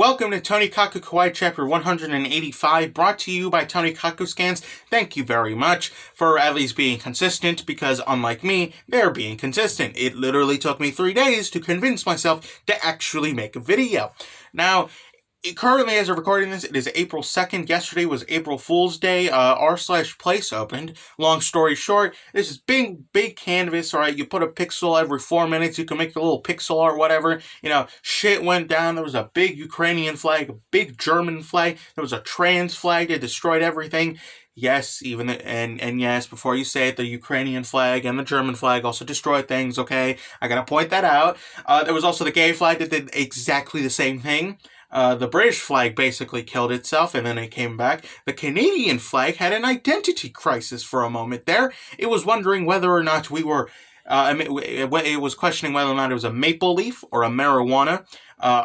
Welcome to Tonikaku Kawaii Chapter 185, brought to you by Tonikaku Scans. Thank you very much for at least being consistent, because unlike me, they're being consistent. It literally took me 3 days to convince myself to actually make a video. Now, currently, as of recording this, it is April 2nd. Yesterday was April Fool's Day. r/place opened. Long story short, this is big canvas, alright? You put a pixel every 4 minutes. You can make a little pixel art, whatever. Shit went down. There was a big Ukrainian flag, a big German flag. There was a trans flag that destroyed everything. Yes, and yes, before you say it, the Ukrainian flag and the German flag also destroyed things, okay? I gotta point that out. There was also the gay flag that did exactly the same thing. The British flag basically killed itself, and then it came back. The Canadian flag had an identity crisis for a moment there. It was wondering whether or not we were... it was questioning whether or not it was a maple leaf or a marijuana.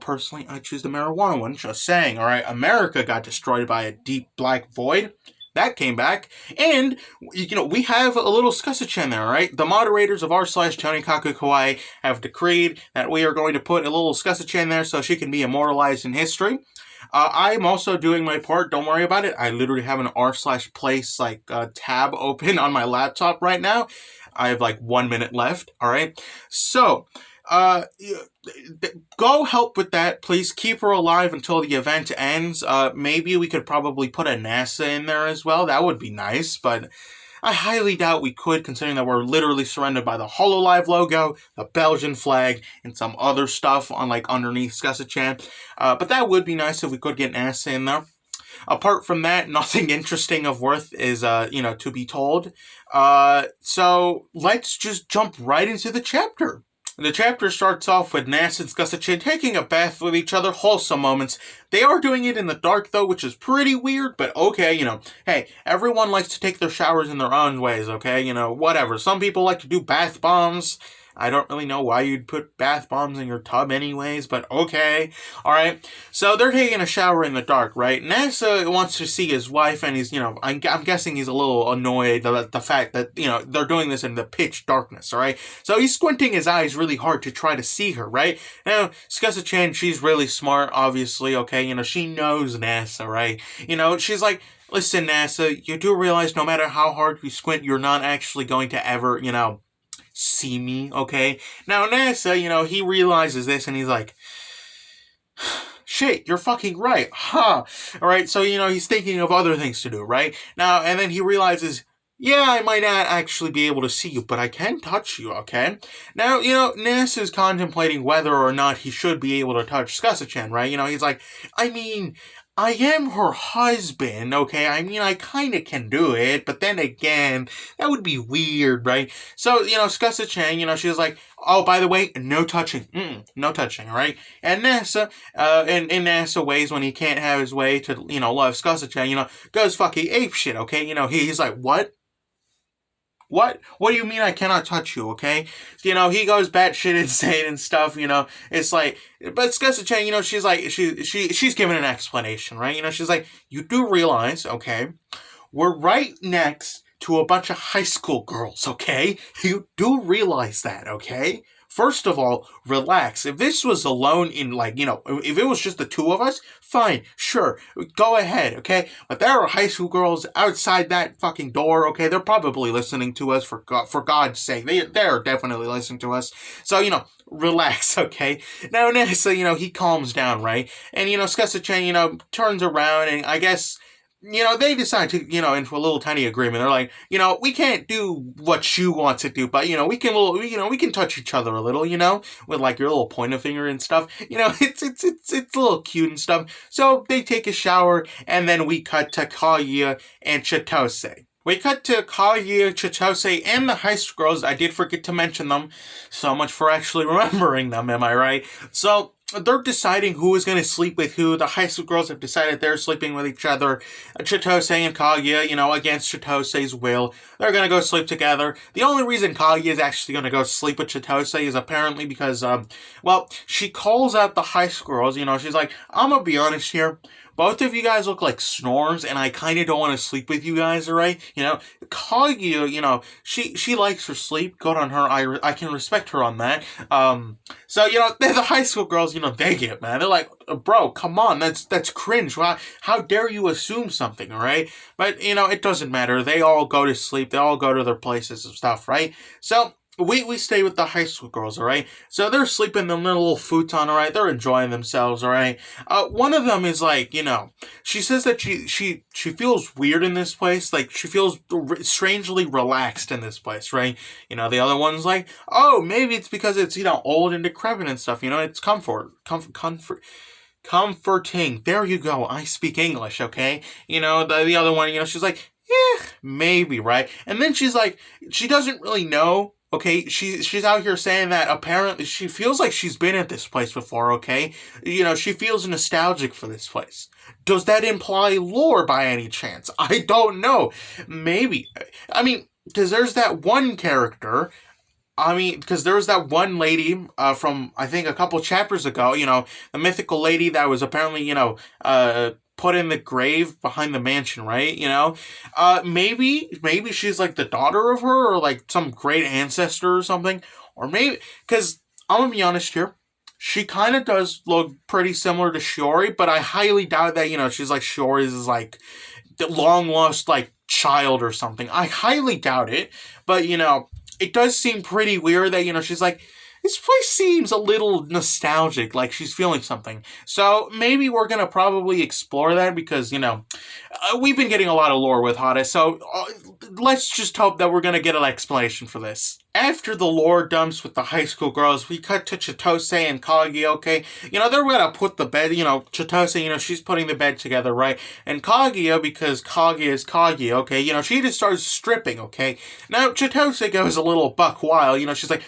Personally, I choose the marijuana one, just saying, alright? America got destroyed by a deep black void. That came back, and, we have a little Scusachin there, right? The moderators of r/Tonikaku Kawaii have decreed that we are going to put a little Scusachin there so she can be immortalized in history. I'm also doing my part, don't worry about it. I literally have an r/place, tab open on my laptop right now. I have, 1 minute left, alright? So, go help with that, please. Keep her alive until the event ends. Maybe we could probably put a NASA in there as well. That would be nice, but I highly doubt we could, considering that we're literally surrounded by the HoloLive logo, the Belgian flag, and some other stuff on underneath Scusachan. But that would be nice if we could get NASA in there. Apart from that, nothing interesting of worth is, to be told. So let's just jump right into the chapter. The chapter starts off with Nass and Scusachan taking a bath with each other, wholesome moments. They are doing it in the dark, though, which is pretty weird, but okay, hey, everyone likes to take their showers in their own ways, okay? Whatever. Some people like to do bath bombs. I don't really know why you'd put bath bombs in your tub anyways, but okay. Alright, so they're taking a shower in the dark, right? NASA wants to see his wife, and he's, I'm guessing he's a little annoyed at the fact that, they're doing this in the pitch darkness, alright? So he's squinting his eyes really hard to try to see her, right? Now, Scusachan, she's really smart, obviously, okay? She knows NASA, right? She's like, listen, NASA, you do realize no matter how hard you squint, you're not actually going to ever, see me, okay? Now, NASA, he realizes this, and he's like, shit, you're fucking right, huh? Alright, so, he's thinking of other things to do, right? Now, and then he realizes, yeah, I might not actually be able to see you, but I can touch you, okay? Now, NASA's contemplating whether or not he should be able to touch Scusachan, right? He's like, I am her husband, okay? I kinda can do it, but then again, that would be weird, right? So, Scusachan, she's like, oh, by the way, no touching. No touching, alright? And NASA, in NASA ways, when he can't have his way to, love Scusachan, goes fucking apeshit, okay? He's like, what? What? What do you mean I cannot touch you, okay? He goes batshit insane and stuff, it's like, but Scusachan, she's like, she's giving an explanation, right? She's like, you do realize, okay, we're right next to a bunch of high school girls, okay? You do realize that, okay? First of all, relax. If this was alone in, if it was just the two of us, fine, sure, go ahead, okay? But there are high school girls outside that fucking door, okay? They're probably listening to us, for God's sake. They're definitely listening to us. So, relax, okay? Now, NASA, he calms down, right? And, Scusachan, turns around, and I guess... they decide to, into a little tiny agreement. They're like, we can't do what you want to do, but, we can touch each other a little, with, your little pointer finger and stuff. It's a little cute and stuff. So they take a shower, and then we cut to Kawaii and Chitose. We cut to Kawaii, Chitose, and the high school girls. I did forget to mention them. So much for actually remembering them, am I right? So... they're deciding who is going to sleep with who. The high school girls have decided they're sleeping with each other. Chitose and Kaguya, against Chitose's will, they're going to go sleep together. The only reason Kaguya is actually going to go sleep with Chitose is apparently because, she calls out the high school girls. She's like, I'm going to be honest here. both of you guys look like snores, and I kind of don't want to sleep with you guys, alright? Kaguya, she likes her sleep. Good on her. I can respect her on that. So, the high school girls, they get mad. They're like, bro, come on, that's cringe. How dare you assume something, alright? But, it doesn't matter. They all go to sleep. They all go to their places and stuff, right? So, we stay with the high school girls, alright? So they're sleeping in the little futon, alright? They're enjoying themselves, alright? One of them is like, she says that she feels weird in this place. Like, she feels strangely relaxed in this place, right? The other one's like, oh, maybe it's because it's, old and decrepit and stuff. It's comforting. There you go. I speak English, okay? The other one, she's like, yeah, maybe, right? And then she's like, she doesn't really know. Okay, she's out here saying that apparently she feels like she's been at this place before, okay? She feels nostalgic for this place. Does that imply lore by any chance? I don't know. Maybe. I mean, because there's that one character. Because there was that one lady from, I think, a couple chapters ago, the mythical lady that was apparently, put in the grave behind the mansion, right? Maybe she's like the daughter of her, or like some great ancestor or something. Or maybe, because I'm gonna be honest here, she kind of does look pretty similar to Shiori, but I highly doubt that, she's like Shiori's like the long lost like child or something. I highly doubt it, but it does seem pretty weird that, she's like, this place seems a little nostalgic, like she's feeling something. So maybe we're going to probably explore that because, we've been getting a lot of lore with Hada, so let's just hope that we're going to get an explanation for this. After the lore dumps with the high school girls, we cut to Chitose and Kagi, okay? They're going to put the bed, Chitose, she's putting the bed together, right? And Kaguya, because Kagi is Kagi, okay? She just starts stripping, okay? Now, Chitose goes a little buck wild, she's like,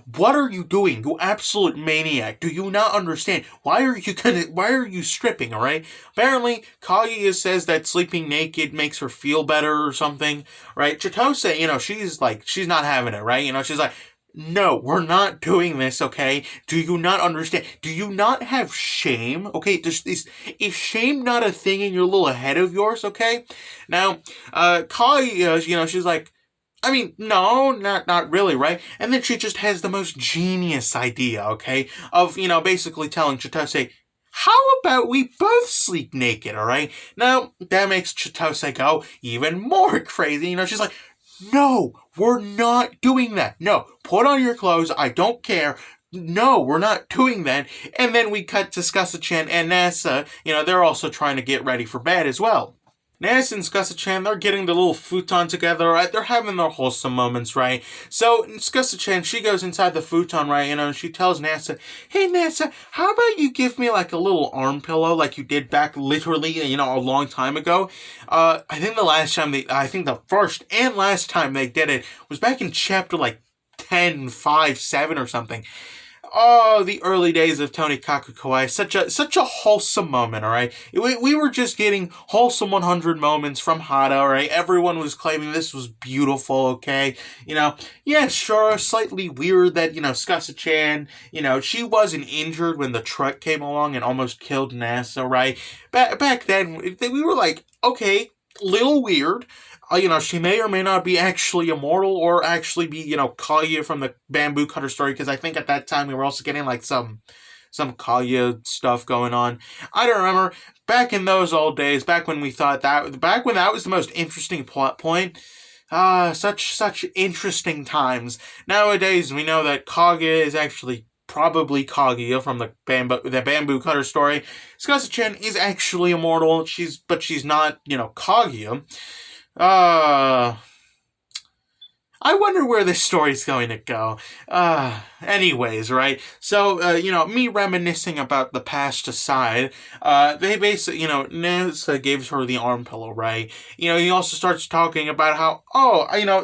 what are you doing, you absolute maniac? Do you not understand? Why are you stripping, alright? Apparently, Kaguya says that sleeping naked makes her feel better or something, right? Chitose, she's not having it, right? She's like, no, we're not doing this, okay? Do you not understand? Do you not have shame? Okay, is shame not a thing in your little head of yours, okay? Now, Kaguya, she's like, no, not really, right? And then she just has the most genius idea, okay? Of, basically telling Chitose, how about we both sleep naked, alright? Now, that makes Chitose go even more crazy. She's like, no, we're not doing that. No, put on your clothes. I don't care. No, we're not doing that. And then we cut to Skasa-chan and Nasa. They're also trying to get ready for bed as well. Nasa and Skasa-chan, they're getting the little futon together, right? They're having their wholesome moments, right? So, Skasa-chan, she goes inside the futon, right? And she tells Nasa, hey, Nasa, how about you give me, like, a little arm pillow like you did back literally, a long time ago? I think the first and last time they did it was back in chapter, 10, 5, 7 or something. Oh, the early days of Tonikaku kawaii. Such a wholesome moment, alright? We were just getting wholesome 100 moments from Hada, alright? Everyone was claiming this was beautiful, okay? Yeah, sure, slightly weird that, Skasa-chan, she wasn't injured when the truck came along and almost killed Nasa, right? Back then, we were like, okay, little weird. She may or may not be actually immortal or actually be, Kaguya from the bamboo cutter story, because I think at that time we were also getting, some Kaguya stuff going on. I don't remember. Back in those old days, back when that was the most interesting plot point, such interesting times. Nowadays, we know that Kaguya is actually probably Kaguya from the bamboo cutter story. Skasa-chan is actually immortal, but she's not, Kaguya. I wonder where this story's going to go. Anyways, right? So, me reminiscing about the past aside, they basically, Nasa gives her the arm pillow, right? He also starts talking about how,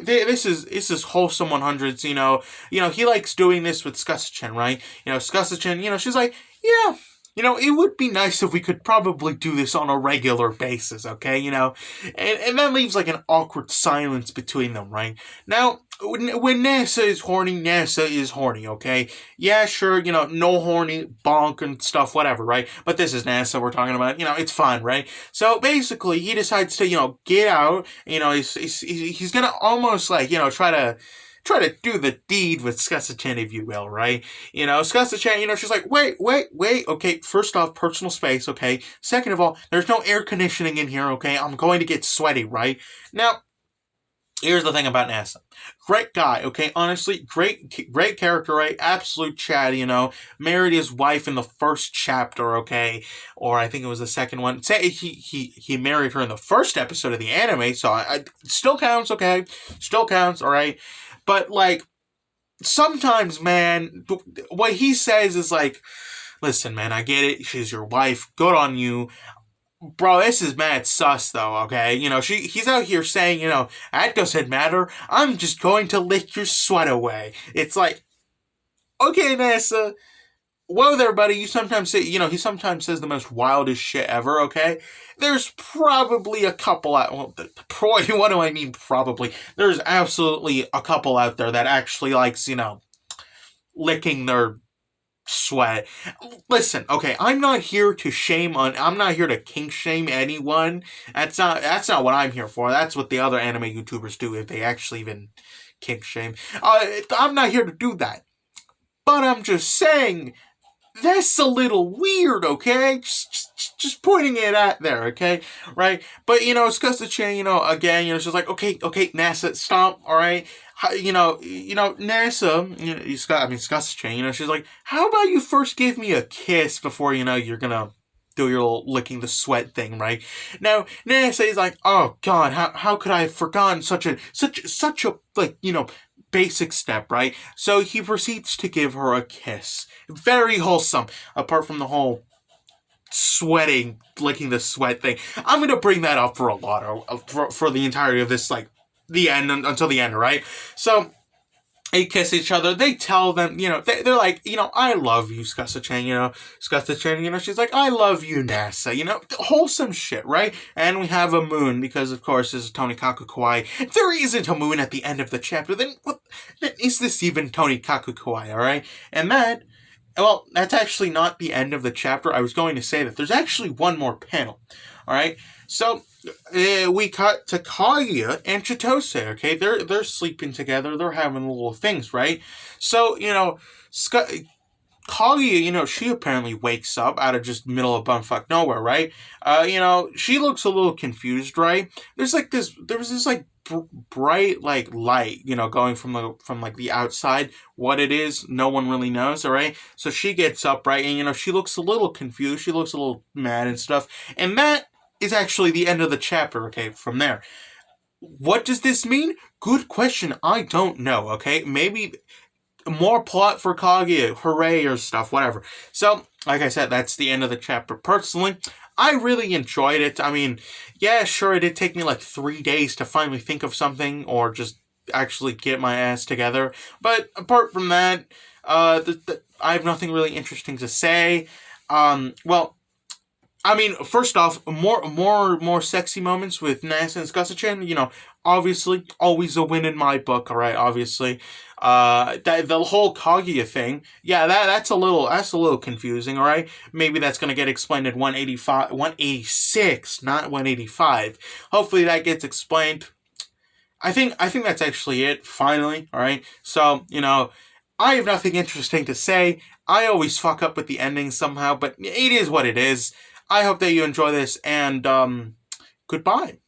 this is wholesome 100s, he likes doing this with Skasa-chan, right? Skasa-chan, she's like, yeah, it would be nice if we could probably do this on a regular basis, okay? And that leaves like an awkward silence between them, right? Now, when NASA is horny, okay? Yeah, sure, no horny, bonk and stuff, whatever, right? But this is NASA we're talking about, it's fun, right? So basically, he decides to, get out, he's gonna almost like, try to do the deed with Skessa-chan, if you will, right? Skessa-chan, she's like, wait, okay, first off, personal space, okay? Second of all, there's no air conditioning in here, okay? I'm going to get sweaty, right? Now, here's the thing about NASA. Great guy, okay? Honestly, great character, right? Absolute Chad, married his wife in the first chapter, okay? Or I think it was the second one. Say he married her in the first episode of the anime, so I still counts, okay? Still counts, all right? But, like, sometimes, man, what he says is like, listen, man, I get it. She's your wife. Good on you. Bro, this is mad sus, though, okay? He's out here saying, that doesn't matter. I'm just going to lick your sweat away. It's like, okay, NASA, whoa there, buddy. You sometimes say, he sometimes says the most wildest shit ever, okay? There's probably a couple out, what do I mean probably? There's absolutely a couple out there that actually likes, licking their sweat. Listen, okay, I'm not here to kink shame anyone. That's not what I'm here for. That's what the other anime YouTubers do, if they actually even kink shame. I'm not here to do that. But I'm just saying, that's a little weird, okay? Just pointing it out there, okay? Right? But, Skessa-chan, again, she's like, okay, NASA, stop, alright? NASA, Skessa-chan, she's like, how about you first give me a kiss before, you're gonna do your little licking the sweat thing, right? Now, NASA is like, oh, God, how could I have forgotten such a, like, basic step, right? So he proceeds to give her a kiss. Very wholesome, apart from the whole sweating, licking the sweat thing. I'm gonna bring that up for a lot, for the entirety of this, like, the end, until the end, right? So, they kiss each other. They tell them, they're like, I love you, Skessa-chan, Skessa-chan, she's like, I love you, NASA, wholesome shit, right? And we have a moon, because, of course, this is Tonikaku kawaii. If there isn't a moon at the end of the chapter, then what is this even Tonikaku kawaii, alright? And that's actually not the end of the chapter. I was going to say that there's actually one more panel, alright? So, we cut to Kaguya and Chitose, okay? They're sleeping together. They're having little things, right? So, Kaguya, she apparently wakes up out of just middle of bumfuck nowhere, right? She looks a little confused, right? There was this bright like light, going from the outside. What it is, no one really knows, all right? So she gets up, right? And she looks a little confused. She looks a little mad and stuff. And that is actually the end of the chapter, okay, from there. What does this mean? Good question. I don't know, okay? Maybe more plot for Kaguya, hooray or stuff, whatever. So, like I said, that's the end of the chapter. Personally, I really enjoyed it. I mean, yeah, sure, it did take me like 3 days to finally think of something or just actually get my ass together. But apart from that, I have nothing really interesting to say. I mean, first off, more sexy moments with NASA and Skessa-chan. Obviously, always a win in my book. All right, obviously, the whole Kaguya thing, yeah, that's a little confusing. All right, maybe that's gonna get explained in 186, not 185. Hopefully, that gets explained. I think that's actually it. Finally, all right. So I have nothing interesting to say. I always fuck up with the ending somehow, but it is what it is. I hope that you enjoy this, and goodbye.